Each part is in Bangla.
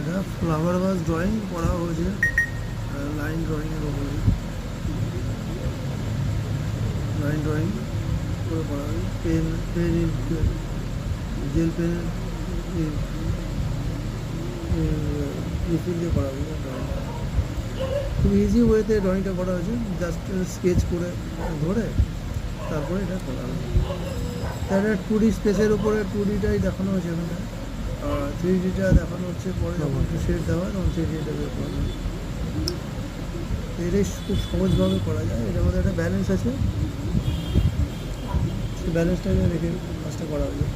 এটা ফ্লাওয়ার ভাস ড্রয়িং করা হয়েছে লাইন ড্রয়িংয়ের উপরে, লাইন ড্রয়িং করে করা হয়েছে পেন জেল পেন রিফিল দিয়ে করা হয়েছে ড্রয়িংটা। খুব ইজি ওয়েতে ড্রয়িংটা করা হয়েছে, জাস্ট স্কেচ করে ধরে তারপরে এটা করা হয়েছে। তাহলে 2D স্পেসের উপরে 2Dটাই দেখানো হয়েছে এখানে, আর 3Dটা দেখানো হচ্ছে পরে যখন একটু শেড দেওয়া হয় তখন 3Dটা বের করা যায়। এটাই খুব সহজভাবে করা যায়। এটার মধ্যে একটা ব্যালেন্স আছে, সেই ব্যালেন্সটাকে রেখে কাজটা করা হয়েছে।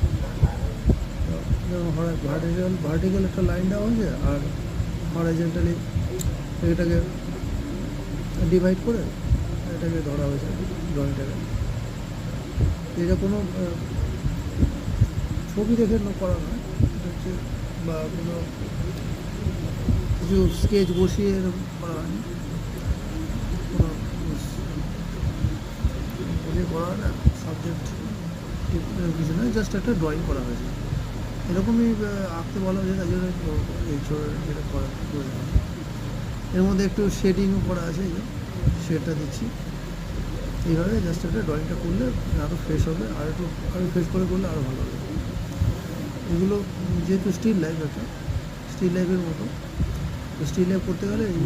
যেমন ভার্টিক্যাল একটা লাইন দেওয়া হয়েছে, আর হরাইজন্টালি এটাকে ডিভাইড করে এটাকে ধরা হয়েছে ড্রয়িংটাকে। এটা কোনো ছবি দেখে করা নয়, এটা হচ্ছে বা কোনো কিছু স্কেচ বসিয়ে এরকম করা হয়নি, কোনো বসিয়ে করা হয় না, সাবজেক্ট কিছু নয়, জাস্ট একটা ড্রয়িং করা হয়েছে। এরকমই আঁকতে বলা হয়েছে, তাই জন্য এই যেটা করা প্রয়োজন। এর মধ্যে একটু শেডিংও করা আছে, এই যে শেডটা দিচ্ছি। এইভাবে জাস্ট একটা ড্রয়িংটা করলে আরও ফ্রেশ হবে, আর একটু আরও ফ্রেশ করে করলে আরও ভালো হবে। এগুলো যেহেতু স্টিল লাইফ, একটা স্টিল লাইফের মতো, তো স্টিল লাইফ করতে গেলে এই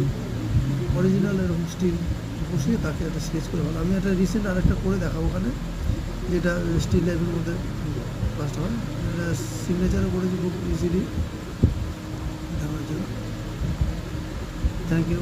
অরিজিনাল এরকম স্টিল বসিয়ে তাকে একটা স্কেচ করে ভালো। আমি একটা রিসেন্ট আরেকটা করে দেখাবো ওখানে, যেটা স্টিল লাইফের মধ্যে কাজটা হয়। এটা সিগনেচারও করেছি খুব ইজিলি দেখার জন্য। Thank you.